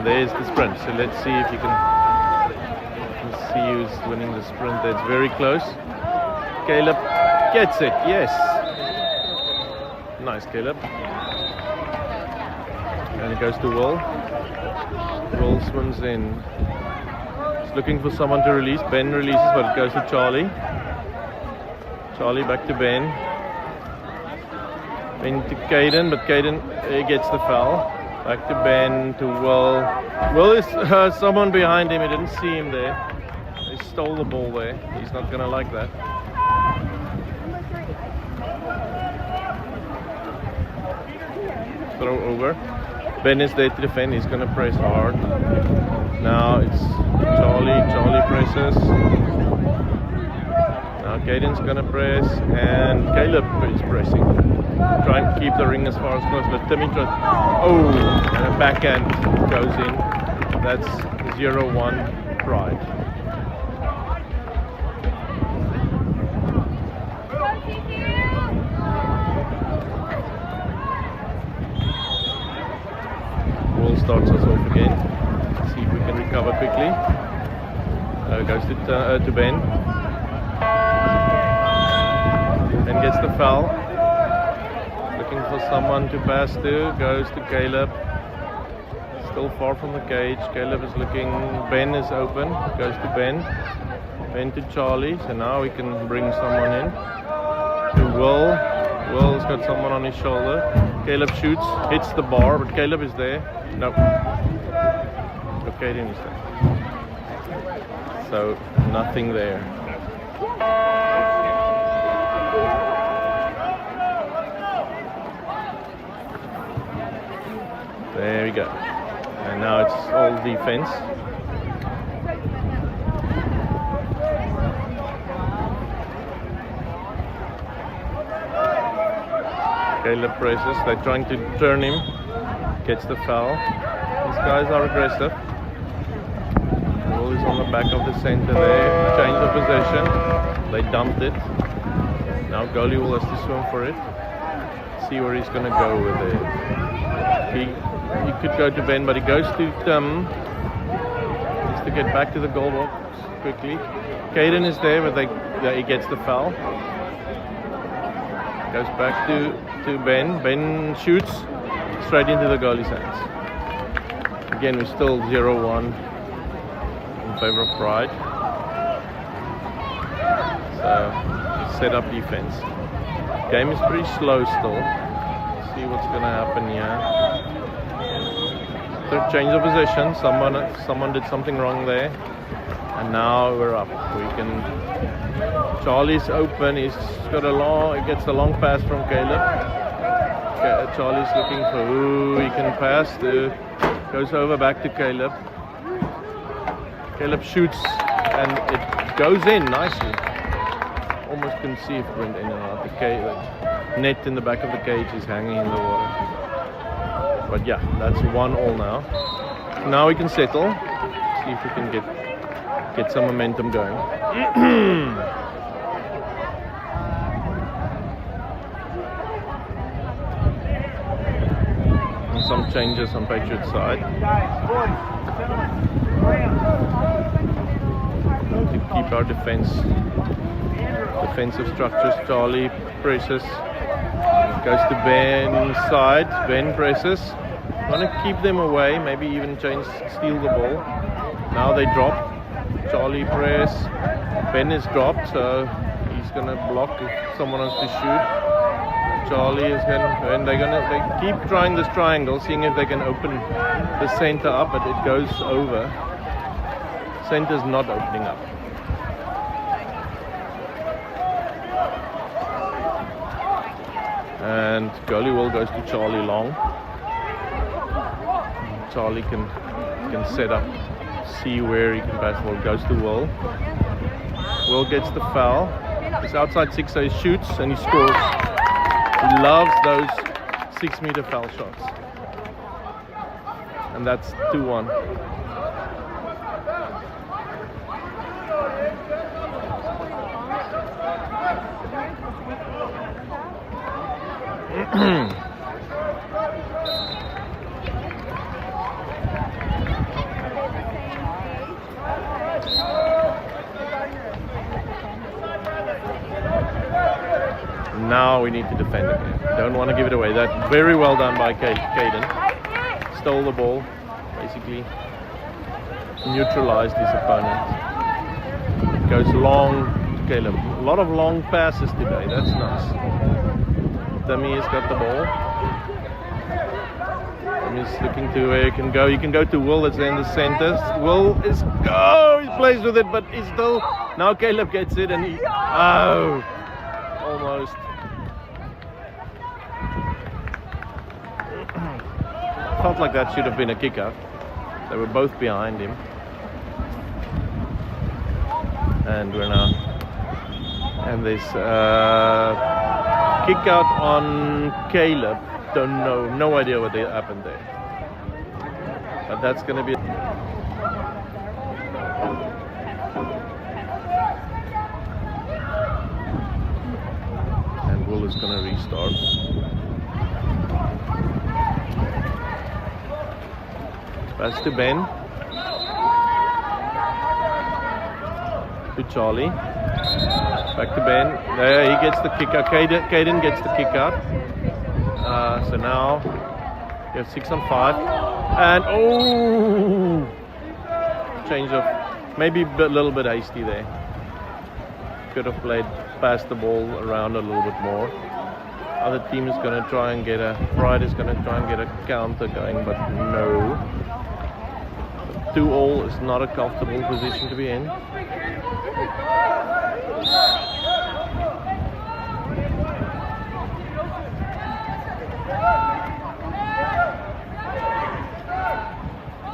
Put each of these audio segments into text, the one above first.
there's the sprint. So let's see if you can see who's winning the sprint. That's very close. Caleb gets it. Yes. Nice, Caleb. And it goes to Will. Will swims in. He's looking for someone to release. Ben releases, but it goes to Charlie. Charlie back to Ben. Ben to Caden, but Caden gets the foul. Back to Ben, to Will. Will is someone behind him. He didn't see him there. He stole the ball there. He's not going to like that. Throw over. Ben is there to defend. He's going to press hard. Now it's Charlie. Charlie presses. Now Caden's going to press. And Caleb is pressing. Trying to keep the ring as far as possible. But Timmy tries. Oh! And a backhand goes in. That's 0-1 Pride. Starts us off again. Let's see if we can recover quickly. Goes to Ben. Ben gets the foul. Looking for someone to pass to. Goes to Caleb. Still far from the cage. Caleb is looking. Ben is open. Goes to Ben. Ben to Charlie. So now we can bring someone in. To Will. Will's got someone on his shoulder. Caleb shoots, hits the bar, but Caleb is there. Nope. Okay, then he's there. So, nothing there. There we go. And now it's all defense. Caleb presses, they're trying to turn him, gets the foul. These guys are aggressive. The ball is on the back of the center there, change of possession, they dumped it. Now goalie will have to swim for it, see where he's going to go with it. He could go to Ben, but he goes to Tim, needs to get back to the goal box quickly. Caden is there, but he gets the foul. Goes back to Ben. Ben shoots straight into the goalie's hands. Again, we're still 0-1 in favor of Pride. So, set up defense. Game is pretty slow still. Let's see what's going to happen here. Third change of possession. Someone did something wrong there. And now we're up. We can. Charlie's open. He gets the long pass from Caleb. Charlie's looking for who he can pass to. Goes over back to Caleb. Caleb shoots and it goes in nicely. Almost can see if it went in and out. The net in the back of the cage is hanging in the water. But yeah, that's 1-1 now. Now we can settle. See if we can get some momentum going. And some changes on Patriots side. To keep our defensive structures. Charlie presses. Goes to Ben's side. Ben presses. Want to keep them away. Maybe even steal the ball. Now they drop. Charlie press. Ben is dropped, so he's gonna block if someone wants to shoot. Charlie is and they keep trying this triangle, seeing if they can open the center up, but it goes over. Center's not opening up. And goalie will goes to Charlie long. Charlie can set up. See where he can pass the ball. Goes to Will. Will gets the foul. He's outside 6, so he shoots and he scores. He loves those 6-meter foul shots. And that's 2-1. we need to defend it. Don't want to give it away. That very well done by Caden. Stole the ball, basically neutralized his opponent. Goes long to Caleb. A lot of long passes today. That's nice. Dummy has got the ball. He's looking to where he can go. You can go to Will, that's in the center. Will is he plays with it, but he's still. Now Caleb gets it and he almost. Felt like that should have been a kick out. They were both behind him. And we're now. And this kick out on Caleb. Don't know, no idea what happened there. But that's going to be. And Will is going to restart. Pass to Ben. To Charlie. Back to Ben. There he gets the kick out. Caden gets the kick out. So now you have 6 on 5. And change of maybe a little bit hasty there. Could have passed the ball around a little bit more. Other team is going to try and get Pride is going to try and get a counter going, but no. 2-all is not a comfortable position to be in.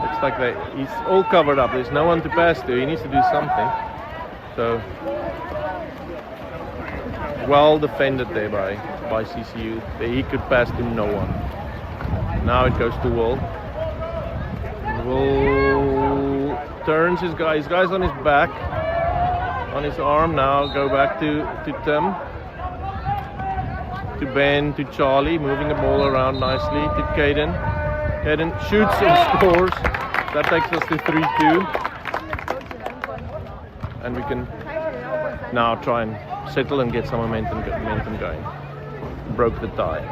Looks like he's all covered up. There's no one to pass to. He needs to do something. So well defended there by CCU. He could pass to no one. Now it goes to Will. Will turns his guy's on his back, on his arm. Now go back to Tim, to Ben, to Charlie, moving the ball around nicely to Caden. Caden shoots and scores. That takes us to 3-2, and we can now try and settle and get some momentum going. Broke the tie.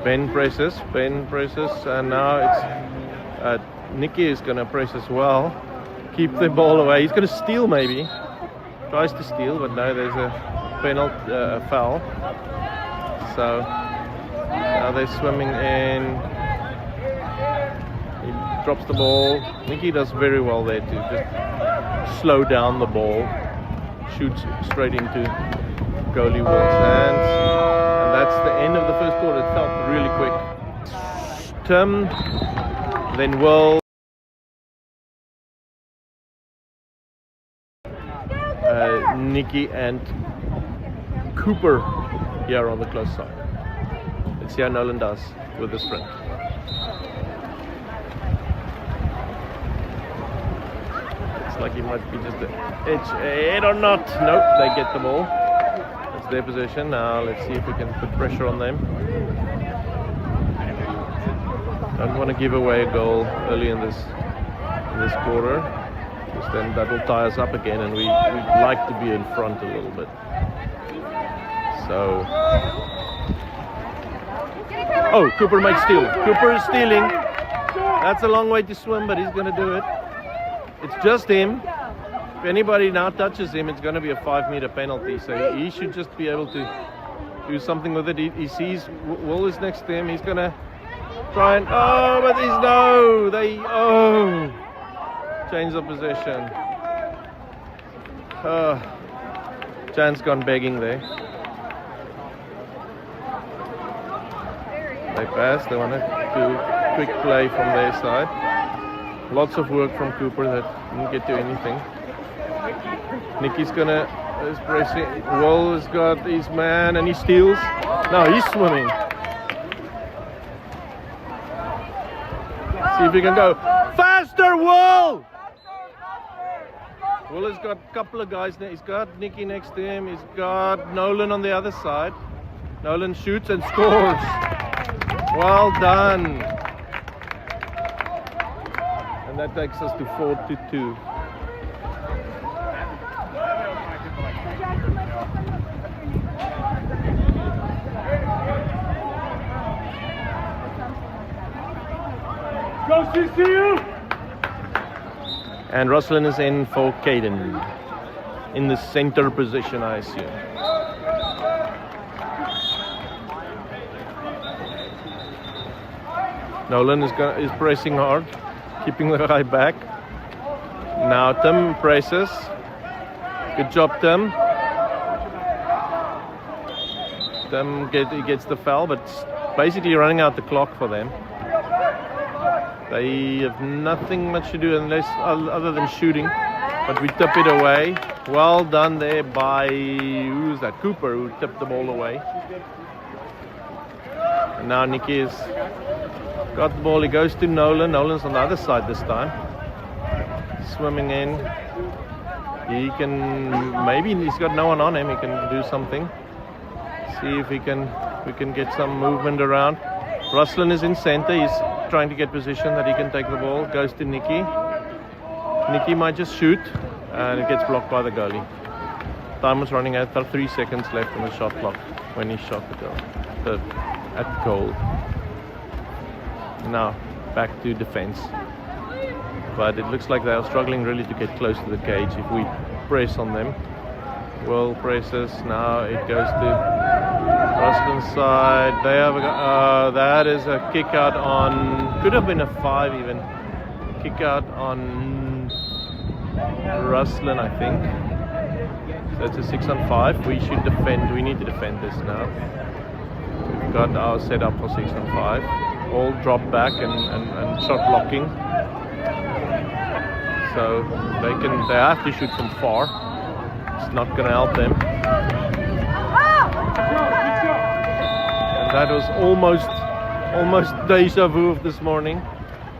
Ben presses, and now it's Nicky is going to press as well. Keep the ball away. He's going to steal maybe. Tries to steal, but no, there's a penalty, foul. So now they're swimming in. He drops the ball. Nicky does very well there to just slow down the ball. Shoots straight into goalie Will's hands. And that's the end of the first quarter. It felt really quick. Tim, then Will. Nicky and Cooper here on the close side. Let's see how Nolan does with the sprint. Looks like he might be just an edge ahead or not. Nope, they get the ball. That's their position. Now let's see if we can put pressure on them. Don't want to give away a goal early in this quarter. Because then that will tie us up again, and we'd like to be in front a little bit. So, Cooper might steal. Cooper is stealing. That's a long way to swim, but he's going to do it. It's just him. If anybody now touches him, it's going to be a 5-meter penalty. So he should just be able to do something with it. He sees Will is next to him. He's going to try and but he's change of possession. Jan's gone begging there. They pass. They want to do quick play from their side. Lots of work from Cooper that didn't get to anything. Nicky's gonna is pressing. Will has got his man and he steals. No, he's swimming. See if he can go faster, Will! Will has got a couple of guys. He's got Nicky next to him. He's got Nolan on the other side. Nolan shoots and scores. Well done. And that takes us to 4-2. Go CCU! And Ruslan is in for Caden. In the center position, I assume. Nolan is pressing hard, keeping the guy back. Now Tim presses. Good job, Tim. Tim gets the foul, but basically running out the clock for them. They have nothing much to do unless other than shooting, but we tip it away. Well done there by, who's that? Cooper, who tipped the ball away. And now Nicky has got the ball. He goes to Nolan. Nolan's on the other side this time. Swimming in. He can, maybe he's got no one on him. He can do something. See if we can get some movement around. Ruslan is in center. He's trying to get position that he can take the ball. Goes to Nicky. Nicky might just shoot, and it gets blocked by the goalie. Time was running out. 3 seconds left on the shot clock when he shot the goal. At goal. Now back to defense. But it looks like they are struggling really to get close to the cage. If we press on them, Will presses. Now it goes to Ruslan's side. They have that is a kick out on, could have been a 5 even. Kick out on Ruslan, I think. So it's a 6-on-5. We should defend. We need to defend this now. We've got our setup for 6-on-5. All drop back and shot blocking. So they have to shoot from far. It's not going to help them. And that was almost deja vu of this morning.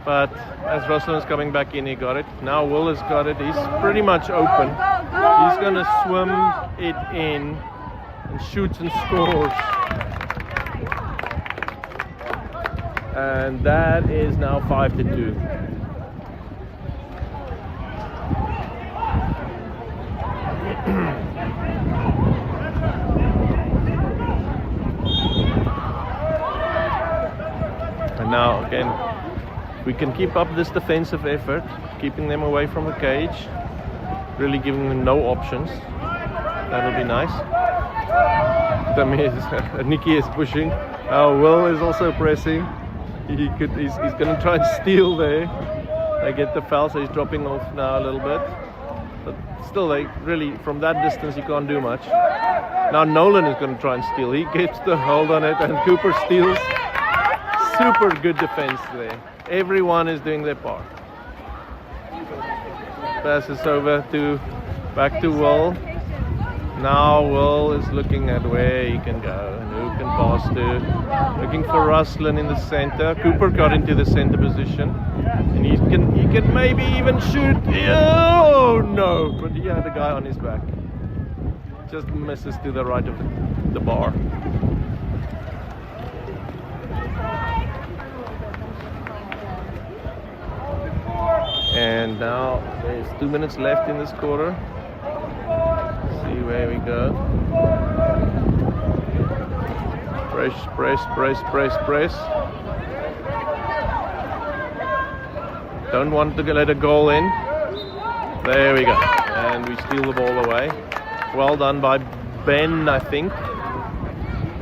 But as Ruslan is coming back in, he got it. Now Will has got it. He's pretty much open. He's going to swim it in and shoots and scores. And that is now 5-2. And now again, we can keep up this defensive effort, keeping them away from the cage, really giving them no options. That'll be nice. Nicky is pushing. Will is also pressing. He's going to try and steal there. They get the foul, so he's dropping off now a little bit. But still, they really, from that distance, you can't do much. Now Nolan is going to try and steal. He gets the hold on it, and Cooper steals. Super good defense there. Everyone is doing their part. Passes over back to Will. Now Will is looking at where he can go and who can pass to. Looking for Ruslan in the center. Cooper got into the center position, and he can maybe even shoot. Oh no! But he had a guy on his back. Just misses to the right of the bar. And now there's 2 minutes left in this quarter. See where we go. Press. Don't want to let a goal in. There we go. And we steal the ball away. Well done by Ben, I think.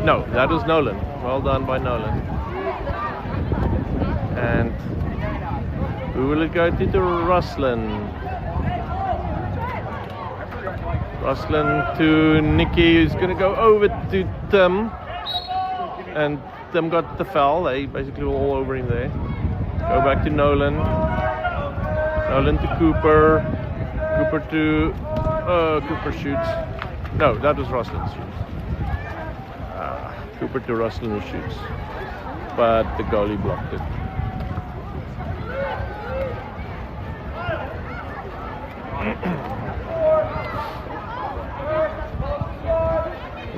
No, that was Nolan. Well done by Nolan. And who will it go to Ruslan? Ruslan to Nicky, who's going to go over to Tim. And Tim got the foul. They basically were all over him there. Go back to Nolan. Nolan to Cooper. Cooper to... Cooper shoots. No, that was Ruslan's shoots. Cooper to Ruslan who shoots. But the goalie blocked it.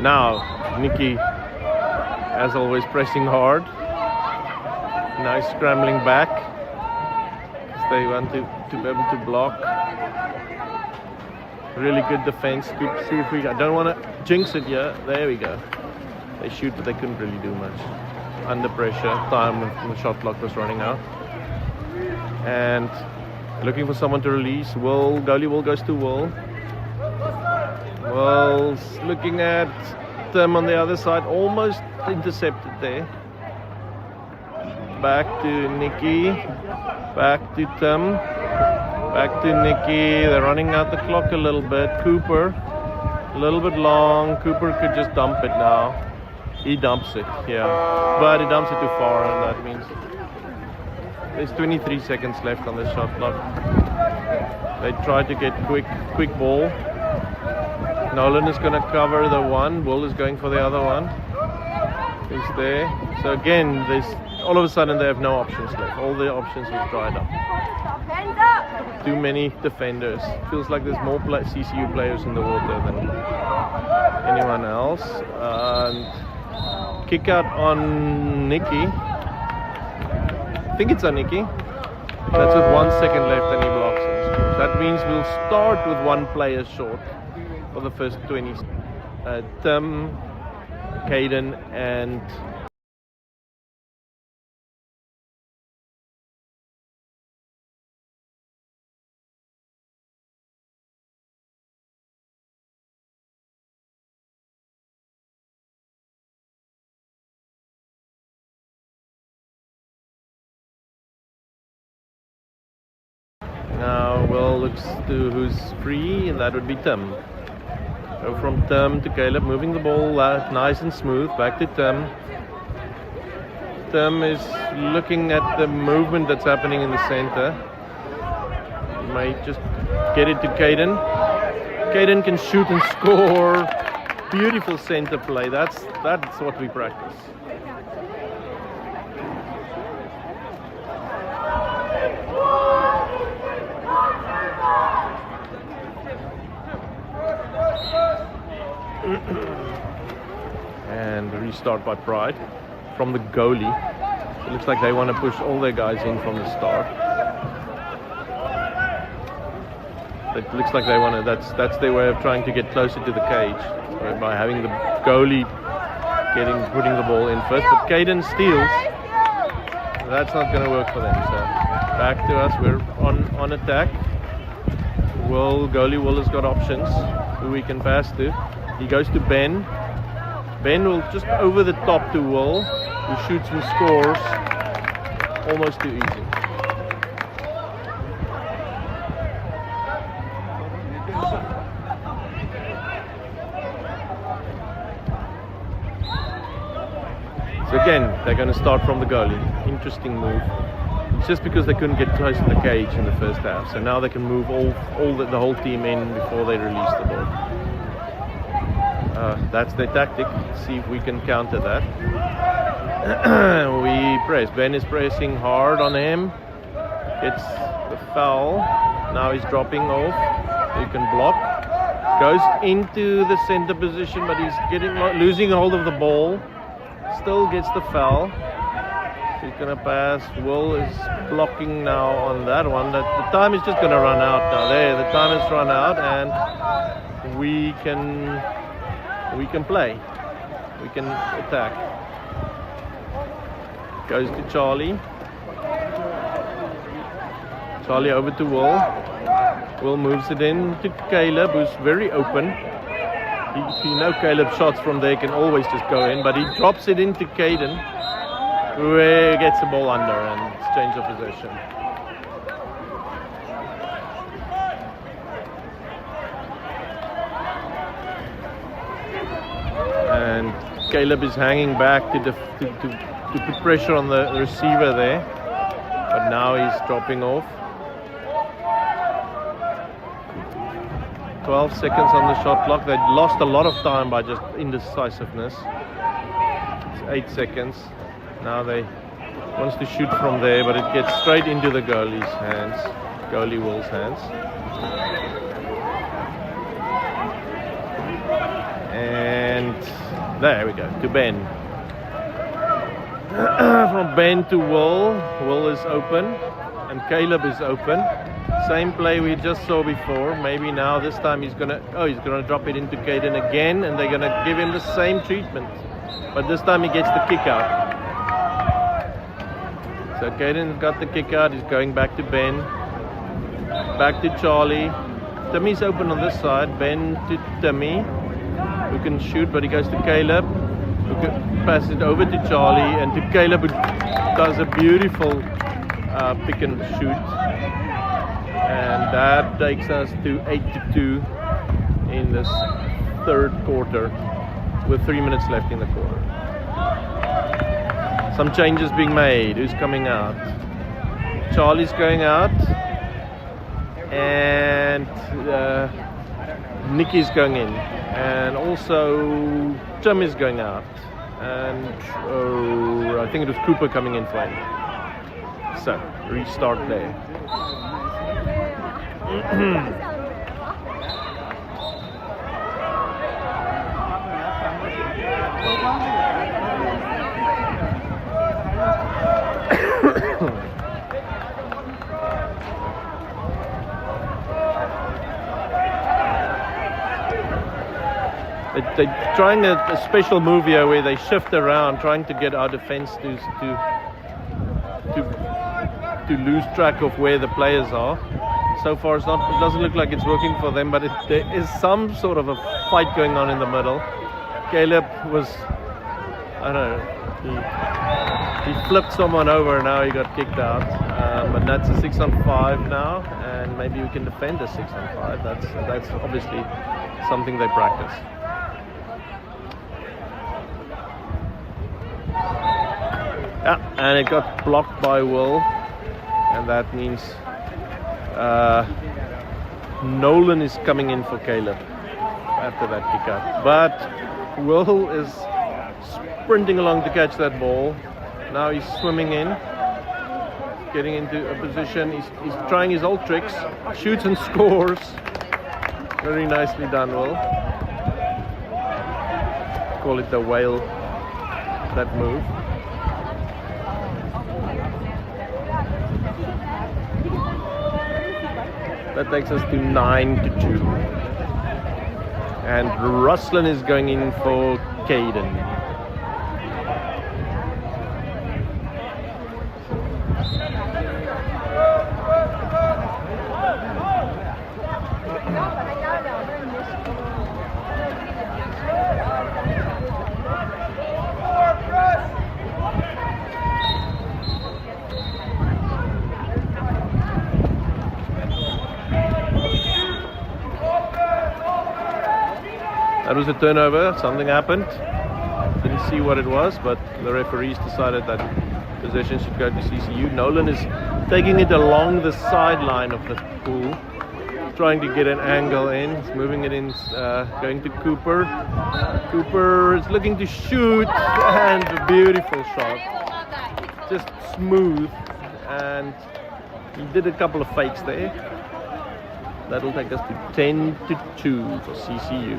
Now, Nicky, as always, pressing hard. Now he's scrambling back. They want to be able to block. Really good defense. Good. See if we. I don't want to jinx it here. There we go. They shoot, but they couldn't really do much. Under pressure. Time when the shot clock was running out. And looking for someone to release. Will. Goalie Will goes to Will. Will's looking at Tim on the other side. Almost intercepted there. Back to Nikki. Back to Tim. Back to Nikki. They're running out the clock a little bit. Cooper. A little bit long. Cooper could just dump it now. He dumps it, yeah. But he dumps it too far, and that means there's 23 seconds left on the shot clock. They try to get quick ball. Nolan is going to cover the one. Will is going for the other one. He's there. So again, there's all of a sudden they have no options left. All the options have dried up. Too many defenders. Feels like there's more CCU players in the water than anyone else. And kick out on Nikki. I think it's on Nikki. That's with 1 second left and he blocks and scores. That means we'll start with one player short for the first 20. Tim, Caden and now Will looks to who's free, and that would be Tim. So from Tim to Caleb, moving the ball nice and smooth, back to Tim. Tim is looking at the movement that's happening in the center. He might just get it to Caden. Caden can shoot and score. Beautiful center play. That's what we practice. And restart by Pride from the goalie. It looks like they want to push all their guys in from the start. It looks like they want to. That's their way of trying to get closer to the cage by having the goalie putting the ball in first. But Caden steals. That's not going to work for them. So back to us. We're on attack. Goalie Will has got options who we can pass to. He goes to Ben. Ben will just over the top to Will, who shoots and scores. Almost too easy. So again, they're going to start from the goalie. Interesting move. It's just because they couldn't get close to the cage in the first half. So now they can move the whole team in before they release the ball. That's their tactic. Let's see if we can counter that. We press. Ben is pressing hard on him. Gets the foul. Now he's dropping off. You can block. Goes into the center position, but he's losing hold of the ball. Still gets the foul. He's going to pass. Will is blocking now on that one. The time is just going to run out now. There, the time has run out, and we can play. We can attack. Goes to Charlie. Charlie over to Will. Will moves it in to Caleb, who's very open. Caleb's shots from there can always just go in, but he drops it into Caden, who gets the ball under and exchange of possession. And Caleb is hanging back to put pressure on the receiver there, but now he's dropping off. 12 seconds on the shot clock. They lost a lot of time by just indecisiveness. It's 8 seconds. Now they wants to shoot from there, but it gets straight into the goalie's hands, goalie Will's hands. And there we go, to Ben. from Ben to Will. Will is open and Caleb is open. Same play we just saw before. Maybe now this time he's gonna drop it into Caden again, and they're gonna give him the same treatment. But this time he gets the kick out. So Caden's got the kick out. He's going back to Ben. Back to Charlie. Timmy's open on this side. Ben to Timmy, who can shoot, but he goes to Caleb, who can pass it over to Charlie, and to Caleb, who does a beautiful pick and shoot. And that takes us to 8-2 in this third quarter, with 3 minutes left in the quarter. Some changes being made. Who's coming out? Charlie's going out, and Nikki's going in, and also Tim is going out, and I think it was Cooper coming in for him. So restart there. They're trying a special move here where they shift around, trying to get our defense to lose track of where the players are. So far, it doesn't look like it's working for them, but there is some sort of a fight going on in the middle. Caleb was, I don't know, he flipped someone over and now he got kicked out. But that's a 6-on-5 now, and maybe we can defend a 6-on-5. That's obviously something they practice. Yeah, and it got blocked by Will, and that means Nolan is coming in for Caleb after that kick out. But Will is sprinting along to catch that ball. Now he's swimming in, getting into a position. He's trying his old tricks, shoots and scores. Very nicely done, Will. Call it the whale, that move. That takes us to 9-2. And Ruslan is going in for Caden. That was a turnover, something happened. Didn't see what it was, but the referees decided that possession should go to CCU. Nolan is taking it along the sideline of the pool, trying to get an angle in. He's moving it in, going to Cooper. Cooper is looking to shoot, and a beautiful shot. Just smooth, and he did a couple of fakes there. That'll take us to 10-2 for CCU.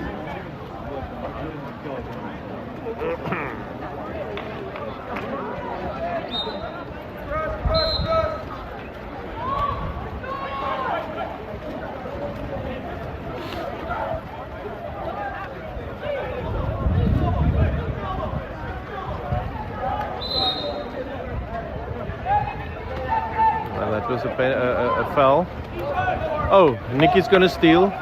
Well, that was a foul. Oh, Nicky's gonna steal.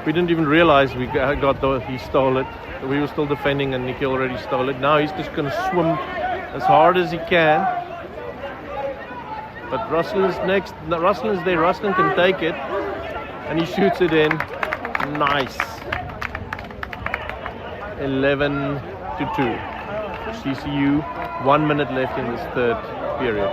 We didn't even realize he stole it. We were still defending and Nicky already stole it. Now he's just going to swim as hard as he can. But Ruslan is next. Ruslan is there. Ruslan can take it. And he shoots it in. Nice. 11-2. CCU, 1 minute left in this third period.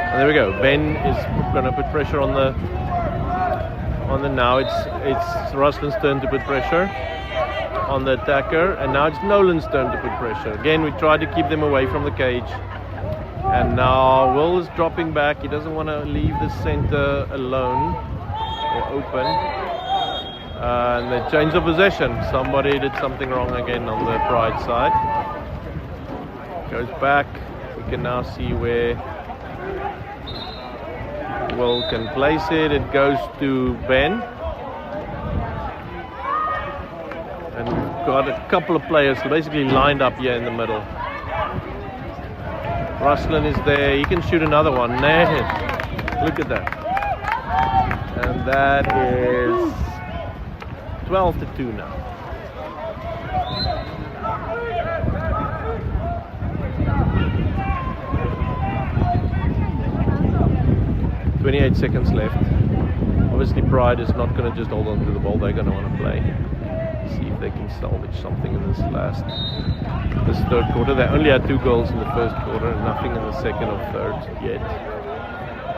And there we go. Ben is going to put pressure on the now. It's Ruslan's turn to put pressure. on the attacker, and now it's Nolan's turn to put pressure. Again, we try to keep them away from the cage. And now Will is dropping back. He doesn't want to leave the center alone or open. And the change of possession. Somebody did something wrong again on the Pride side. Goes back. We can now see where Will can place it. It goes to Ben. And we've got a couple of players basically lined up here in the middle. Ruslan is there. He can shoot another one. Look at that. And that is 12-2 now. "28 seconds left. Obviously Pride is not going to just hold on to the ball. They're going to want to play. See if they can salvage something in this third quarter. They only had 2 goals in the first quarter and nothing in the second or third yet.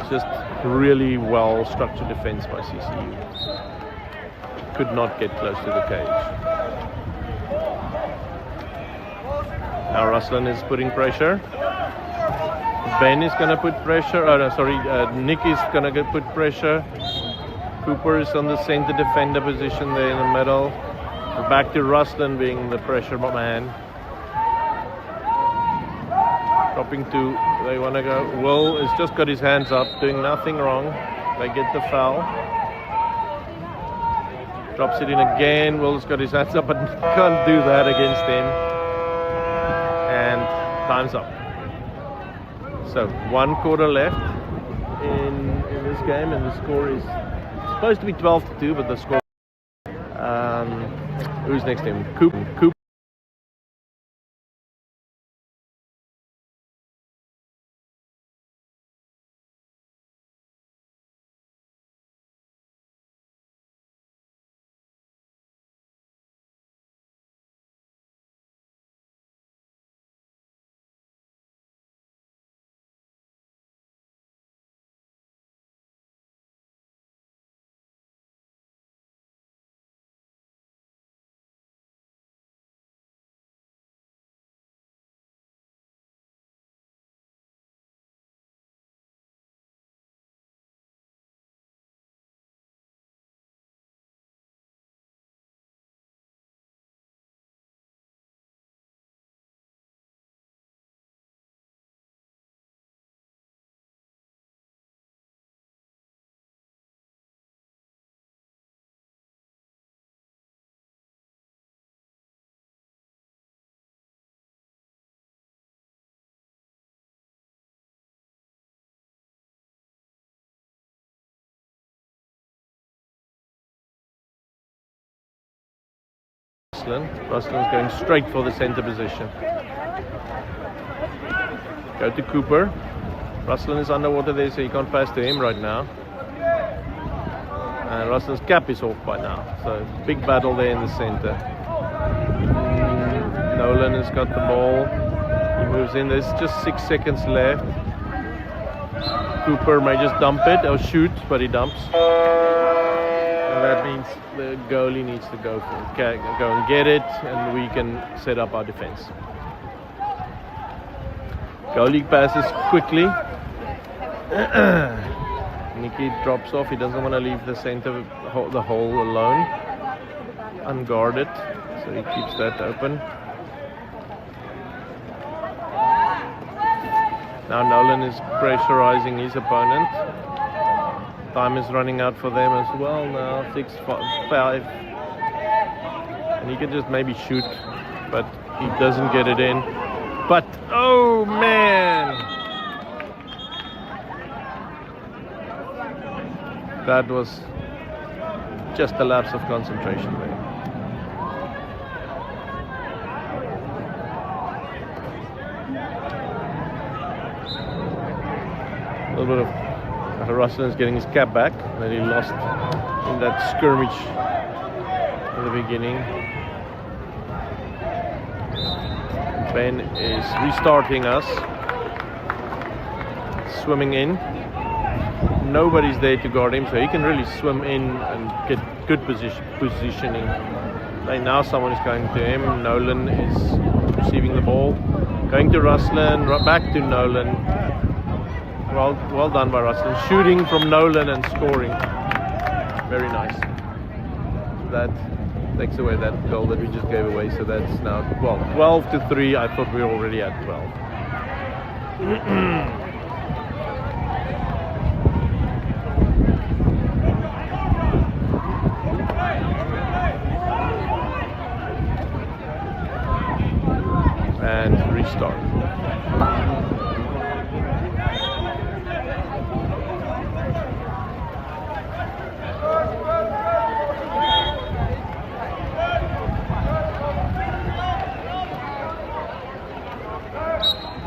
It's just really well structured defense by CCU. Could not get close to the cage. Now Ruslan is putting pressure. Ben is going to put pressure. Nick is going to put pressure. Cooper is on the center defender position there in the middle. Back to Ruslan being the pressure man. Dropping to, they want to go. Will has just got his hands up, doing nothing wrong. They get the foul. Drops it in again. Will's got his hands up, but can't do that against him. And time's up. So 1 quarter left in this game, and the score is supposed to be 12-2, but the score. Who's next to him? Cooper. Ruslan's going straight for the center position. Go to Cooper. Ruslan is underwater there, so you can't pass to him right now. And Ruslan's cap is off by now, so big battle there in the center. Nolan has got the ball. He moves in. There's just 6 seconds left. Cooper may just dump it or shoot, but he dumps. And that means the goalie needs to go and get it, and we can set up our defense. Goalie passes quickly. Nicky drops off. He doesn't want to leave the center the hole alone, unguarded, so he keeps that open. Now Nolan is pressurizing his opponent. Time is running out for them as well now, 6-5. And he can just maybe shoot, but he doesn't get it in. But, oh man! That was just a lapse of concentration there. A little bit of Ruslan is getting his cap back that he lost in that skirmish at the beginning. Ben is restarting us, swimming in. Nobody's there to guard him, so he can really swim in and get good positioning. Now someone is going to him. Nolan is receiving the ball. Going to Ruslan, back to Nolan. Well done by Ruslan. Shooting from Nolan and scoring. Very nice. That takes away that goal that we just gave away. So that's now 12-3. I thought we were already at 12. And restart.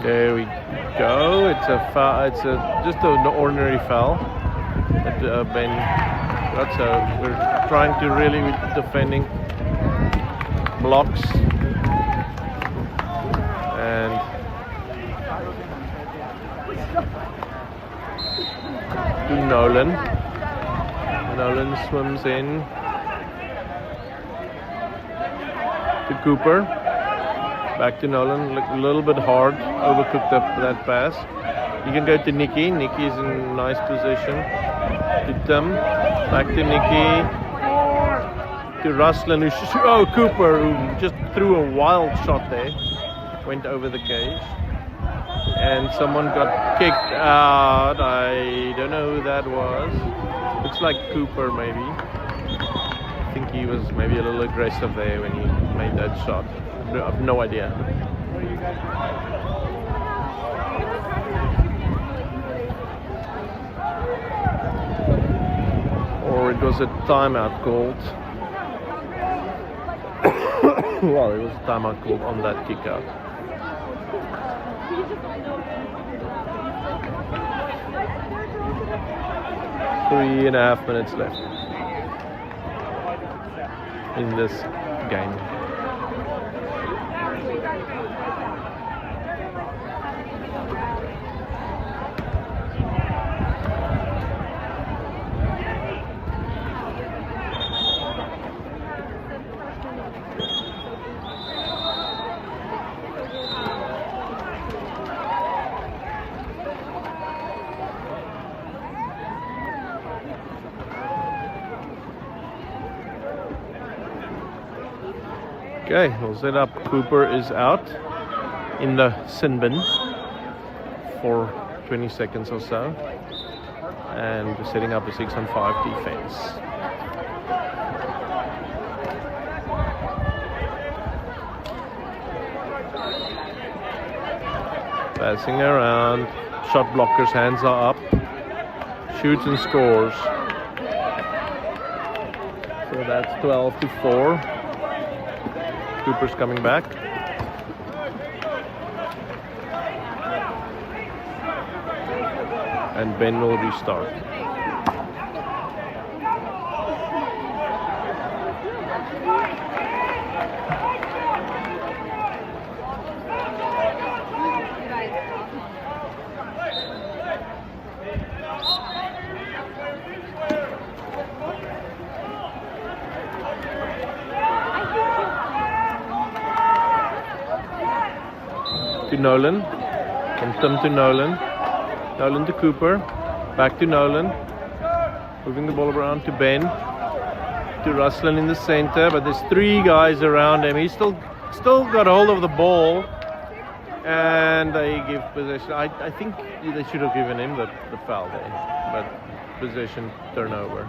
There we go. It's a foul. It's just an ordinary foul that Ben got. So we're trying to really with defending blocks and to Nolan. Nolan swims in to Cooper. Back to Nolan, a little bit hard, overcooked that pass. You can go to Nicky. Nicky is in a nice position. To Tim, back to Nicky. To Ruslan, Cooper, who just threw a wild shot there. Went over the cage. And someone got kicked out. I don't know who that was. Looks like Cooper maybe. I think he was maybe a little aggressive there when he made that shot. I have no idea. Or it was a timeout called. Well, it was a timeout called on that kick out. Three and a half minutes left in this game. Okay, we'll set up. Cooper is out in the sin bin for 20 seconds or so. And we're setting up a 6-on-5 defense. Passing around. Shot blockers, hands are up. Shoots and scores. So that's 12-4. Cooper's coming back. And Ben will restart. To Nolan, from Tim to Nolan, Nolan to Cooper, back to Nolan, moving the ball around to Ben, to Ruslan in the center, but there's three guys around him. He's still got hold of the ball, and they give possession. I think they should have given him the foul there, but possession turnover.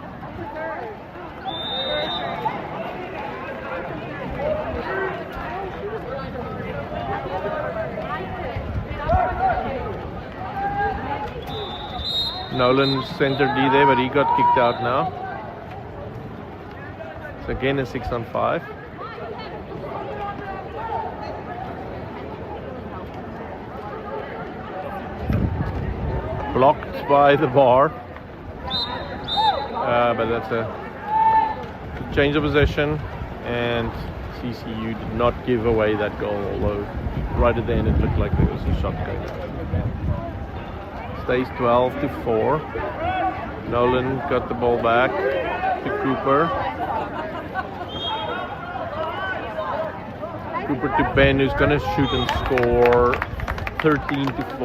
Nolan centered D there, but he got kicked out now. So again a 6-on-5. Blocked by the bar. But that's a change of possession, and CCU did not give away that goal, although right at the end it looked like there was a shot going out. Stays 12-4. Nolan got the ball back to Cooper. Cooper to Ben, who's going to shoot and score 13-4.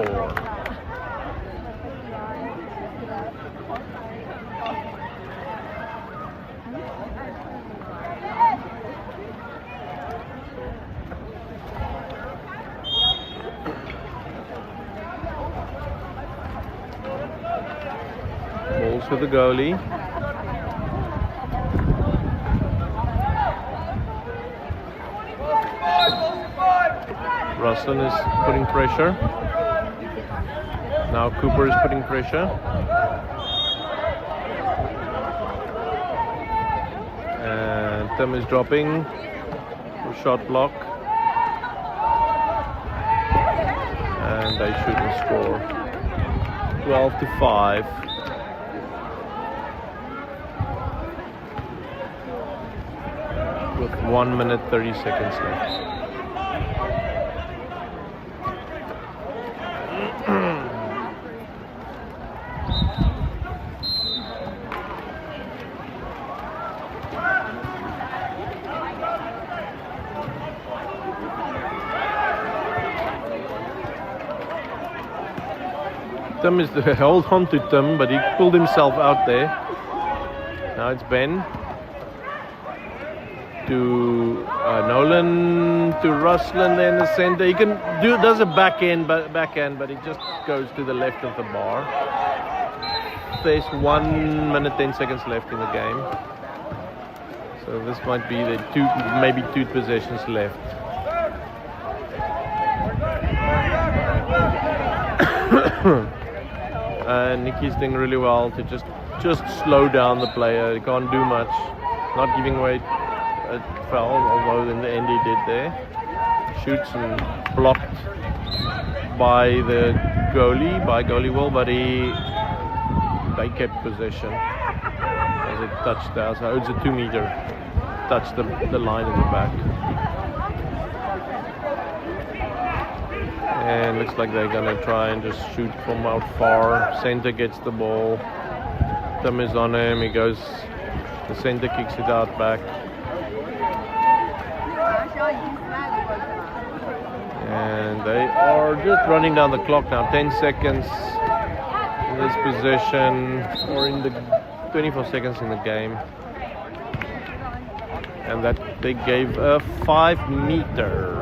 Balls with the goalie. Ruslan is putting pressure. Now Cooper is putting pressure. And Tim is dropping. Shot block. And they shoot and score. 12-5. With 1 minute 30 seconds left. Tim is hold on to Tim, but he pulled himself out there. Now it's Ben to Nolan to Ruslan there in the center. He does a backhand, but it just goes to the left of the bar. There's 1 minute 10 seconds left in the game, so this might be the maybe two possessions left. And Nicky's doing really well to just slow down the player. He can't do much, not giving away a foul, although in the end he did there. Shoots and blocked by the goalie, Will, but they kept possession as it touched the outside. It's a 2 meter, touched the line in the back. And looks like they're gonna try and just shoot from out far. Center gets the ball. Tim is on him. He goes. The center kicks it out back. And they are just running down the clock now. 10 seconds in this possession, or in the 24 seconds in the game. And that they gave a 5 meter.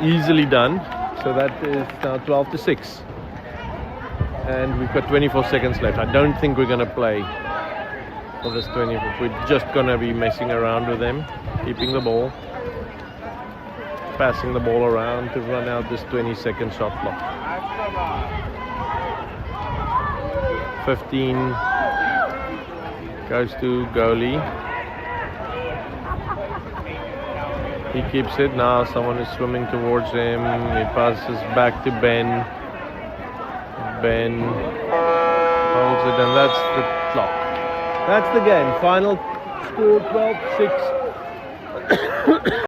Easily done. So that is now 12-6. And we've got 24 seconds left. I don't think we're going to play for this 24. We're just going to be messing around with them, keeping the ball, passing the ball around to run out this 20-second shot clock. 15 goes to goalie. He keeps it. Now someone is swimming towards him. He passes back to Ben. Ben holds it, and that's the clock. That's the game. Final score 12-6.